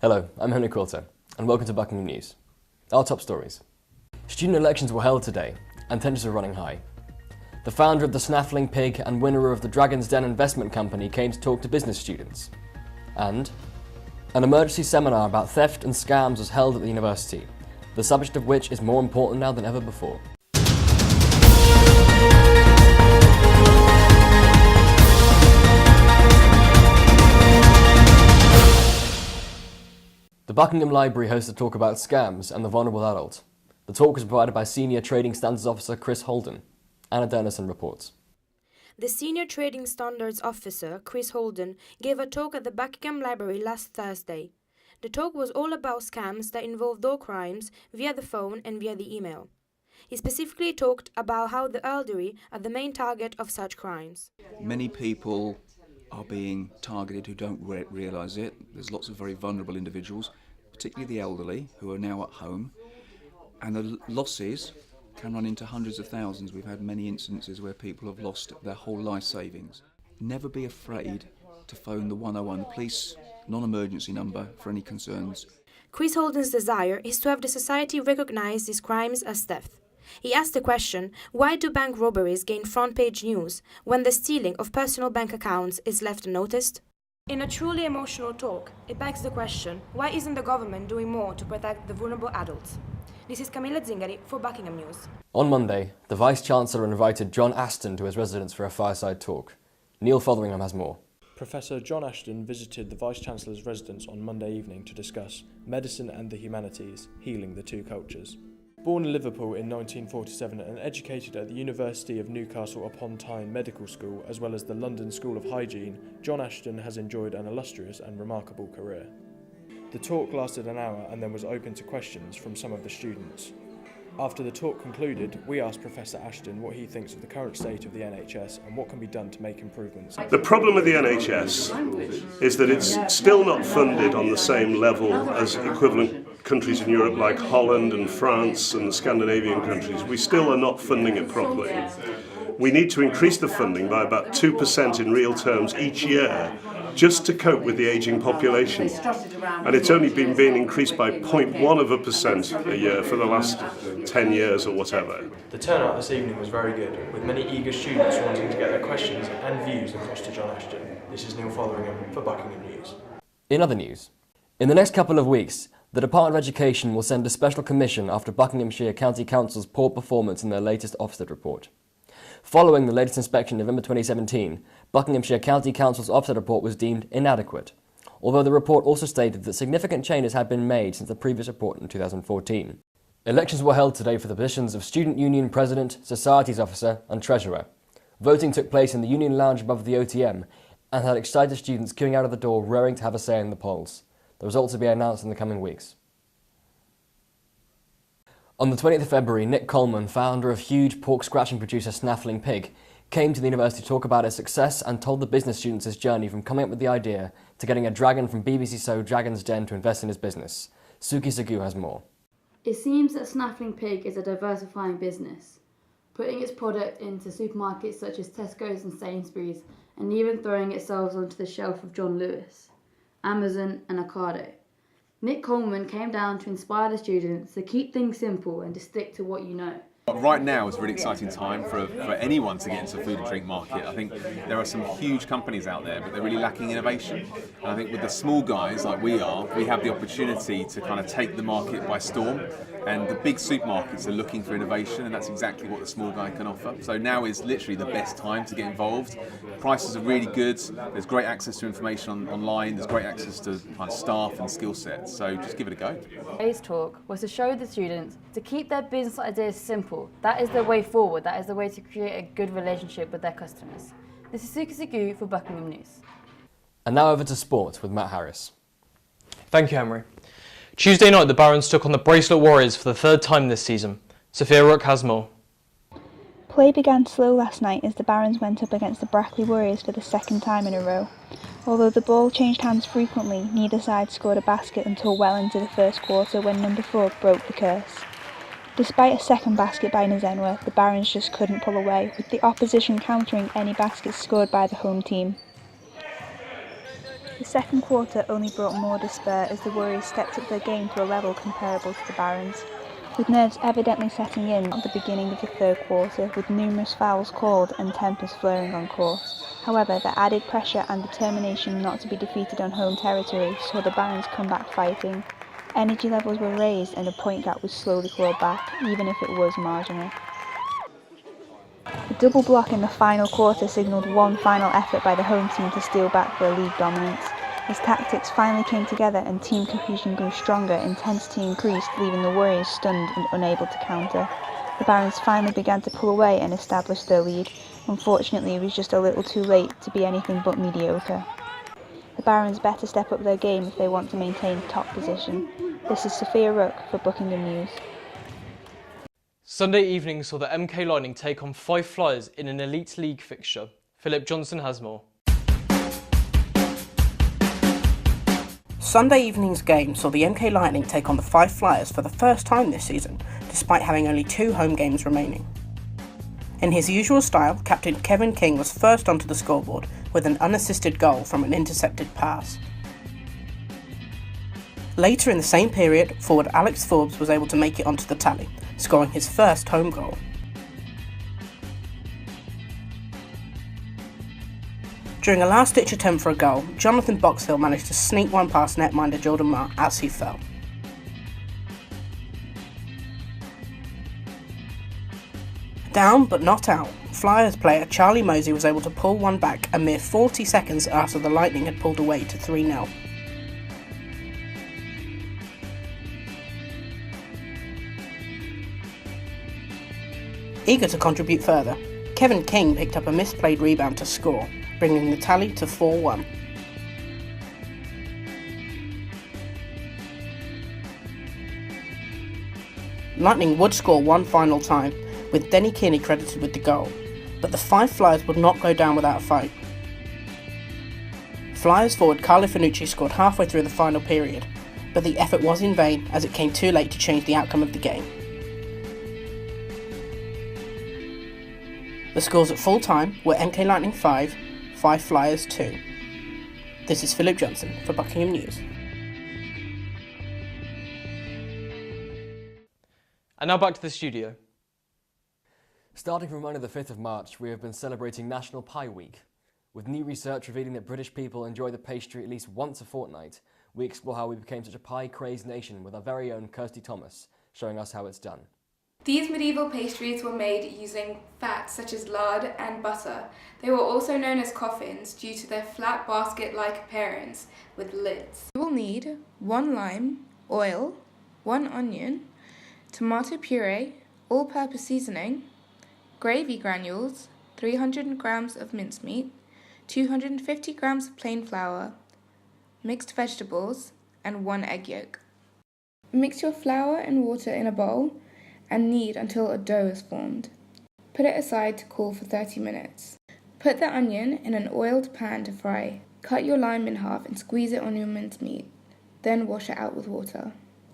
Hello, I'm Henry Quilter, and welcome to Buckingham News. Our top stories. Student elections were held today, and tensions are running high. The founder of the Snaffling Pig and winner of the Dragon's Den investment company came to talk to business students. And an emergency seminar about theft and scams was held at the university, the subject of which is more important now than ever before. The Buckingham Library hosted a talk about scams and the vulnerable adult. The talk was provided by Senior Trading Standards Officer Chris Holden. Anna Dennison reports. The Senior Trading Standards Officer, Chris Holden, gave a talk at the Buckingham Library last Thursday. The talk was all about scams that involve door crimes via the phone and via the email. He specifically talked about how the elderly are the main target of such crimes. Many people are being targeted who don't realise it. There's lots of very vulnerable individuals, particularly the elderly, who are now at home. And the losses can run into hundreds of thousands. We've had many instances where people have lost their whole life savings. Never be afraid to phone the 101, the police non-emergency number, for any concerns. Chris Holden's desire is to have the society recognise these crimes as theft. He asked the question, why do bank robberies gain front-page news when the stealing of personal bank accounts is left unnoticed? In a truly emotional talk, it begs the question, why isn't the government doing more to protect the vulnerable adults? This is Camilla Zingari for Buckingham News. On Monday, the Vice-Chancellor invited John Ashton to his residence for a fireside talk. Neil Fotheringham has more. Professor John Ashton visited the Vice-Chancellor's residence on Monday evening to discuss medicine and the humanities, healing the two cultures. Born in Liverpool in 1947 and educated at the University of Newcastle upon Tyne Medical School as well as the London School of Hygiene, John Ashton has enjoyed an illustrious and remarkable career. The talk lasted an hour and then was open to questions from some of the students. After the talk concluded, we asked Professor Ashton what he thinks of the current state of the NHS and what can be done to make improvements. The problem with the NHS is that it's still not funded on the same level as equivalent countries in Europe like Holland and France and the Scandinavian countries. We still are not funding it properly. We need to increase the funding by about 2% in real terms each year just to cope with the ageing population. And it's only been being increased by 0.1% a year for the last 10 years or whatever. The turnout this evening was very good, with many eager students wanting to get their questions and views across to John Ashton. This is Neil Fotheringham for Buckingham News. In other news, in the next couple of weeks, the Department of Education will send a special commission after Buckinghamshire County Council's poor performance in their latest Ofsted report. Following the latest inspection in November 2017, Buckinghamshire County Council's Ofsted report was deemed inadequate, although the report also stated that significant changes had been made since the previous report in 2014. Elections were held today for the positions of Student Union President, Societies Officer and Treasurer. Voting took place in the Union Lounge above the OTM and had excited students queuing out of the door raring to have a say in the polls. The results will be announced in the coming weeks. On the 20th of February, Nick Coleman, founder of huge pork-scratching producer Snaffling Pig, came to the university to talk about his success and told the business students his journey from coming up with the idea to getting a dragon from BBC show Dragon's Den to invest in his business. Suki Sagu has more. It seems that Snaffling Pig is a diversifying business, putting its product into supermarkets such as Tesco's and Sainsbury's, and even throwing itself onto the shelf of John Lewis, Amazon and Ocado. Nick Coleman came down to inspire the students to keep things simple and to stick to what you know. Right now is a really exciting time for anyone to get into the food and drink market. I think there are some huge companies out there, but they're really lacking innovation. And I think with the small guys like we are, we have the opportunity to kind of take the market by storm. And the big supermarkets are looking for innovation, and that's exactly what the small guy can offer. So now is literally the best time to get involved. Prices are really good. There's great access to information online. There's great access to kind of staff and skill sets. So just give it a go. Today's talk was to show the students to keep their business ideas simple. That is the way forward. That is the way to create a good relationship with their customers. This is Suki Sagu for Buckingham News. And now over to sport with Matt Harris. Thank you, Henry. Tuesday night, the Barons took on the Bracelet Warriors for the third time this season. Sophia Rook has more. Play began slow last night as the Barons went up against the Brackley Warriors for the second time in a row. Although the ball changed hands frequently, neither side scored a basket until well into the first quarter when number 4 broke the curse. Despite a second basket by Nzenwa, the Barons just couldn't pull away, with the opposition countering any baskets scored by the home team. The second quarter only brought more despair as the Warriors stepped up their game to a level comparable to the Barons, with nerves evidently setting in at the beginning of the third quarter, with numerous fouls called and tempers flaring on court. However, the added pressure and determination not to be defeated on home territory saw the Barons come back fighting. Energy levels were raised and a point gap was slowly clawed back, even if it was marginal. The double block in the final quarter signalled one final effort by the home team to steal back their league dominance. As tactics finally came together and team cohesion grew stronger, intensity increased, leaving the Warriors stunned and unable to counter. The Barons finally began to pull away and establish their lead. Unfortunately, it was just a little too late to be anything but mediocre. The Barons better step up their game if they want to maintain top position. This is Sophia Rook for Buckingham News. Sunday evening saw the MK Lightning take on Fife Flyers in an Elite League fixture. Philip Johnson has more. Sunday evening's game saw the MK Lightning take on the Fife Flyers for the first time this season, despite having only 2 home games remaining. In his usual style, Captain Kevin King was first onto the scoreboard with an unassisted goal from an intercepted pass. Later in the same period, forward Alex Forbes was able to make it onto the tally, scoring his first home goal. During a last-ditch attempt for a goal, Jonathan Boxhill managed to sneak one past netminder Jordan Marr as he fell. Down but not out, Flyers player Charlie Mosey was able to pull one back a mere 40 seconds after the Lightning had pulled away to 3-0. Eager to contribute further, Kevin King picked up a misplayed rebound to score, bringing the tally to 4-1. Lightning would score one final time, with Denny Kearney credited with the goal, but the Fife Flyers would not go down without a fight. Flyers forward Carlo Finucci scored halfway through the final period, but the effort was in vain as it came too late to change the outcome of the game. The scores at full time were MK Lightning 5, Fife Flyers 2. This is Philip Johnson for Buckingham News. And now back to the studio. Starting from Monday the 5th of March, we have been celebrating National Pie Week. With new research revealing that British people enjoy the pastry at least once a fortnight, we explore how we became such a pie-crazed nation with our very own Kirsty Thomas, showing us how it's done. These medieval pastries were made using fats such as lard and butter. They were also known as coffins due to their flat basket-like appearance with lids. You will need 1 lime, oil, 1 onion, tomato puree, all-purpose seasoning, gravy granules, 300 grams of mincemeat, 250 grams of plain flour, mixed vegetables, and 1 egg yolk. Mix your flour and water in a bowl and knead until a dough is formed. Put it aside to cool for 30 minutes. Put the onion in an oiled pan to fry. Cut your lime in half and squeeze it on your mincemeat, then wash it out with water.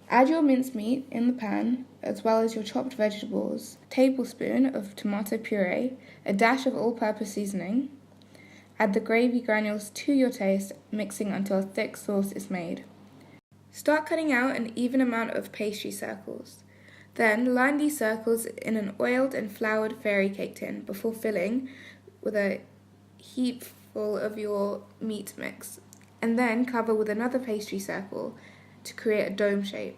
Add your mincemeat in the pan, as well as your chopped vegetables, a tablespoon of tomato puree, a dash of all-purpose seasoning. Add the gravy granules to your taste, mixing until a thick sauce is made. Start cutting out an even amount of pastry circles. Then line these circles in an oiled and floured fairy cake tin before filling with a heap full of your meat mix, and then cover with another pastry circle to create a dome shape.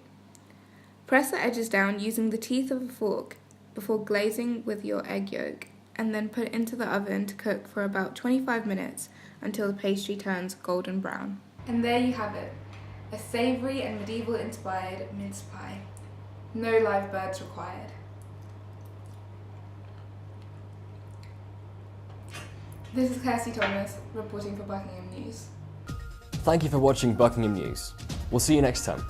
Press the edges down using the teeth of a fork before glazing with your egg yolk, and then put it into the oven to cook for about 25 minutes until the pastry turns golden brown. And there you have it, a savoury and medieval-inspired mince pie. No live birds required. This is Kirsty Thomas reporting for Buckingham News. Thank you for watching Buckingham News. We'll see you next time.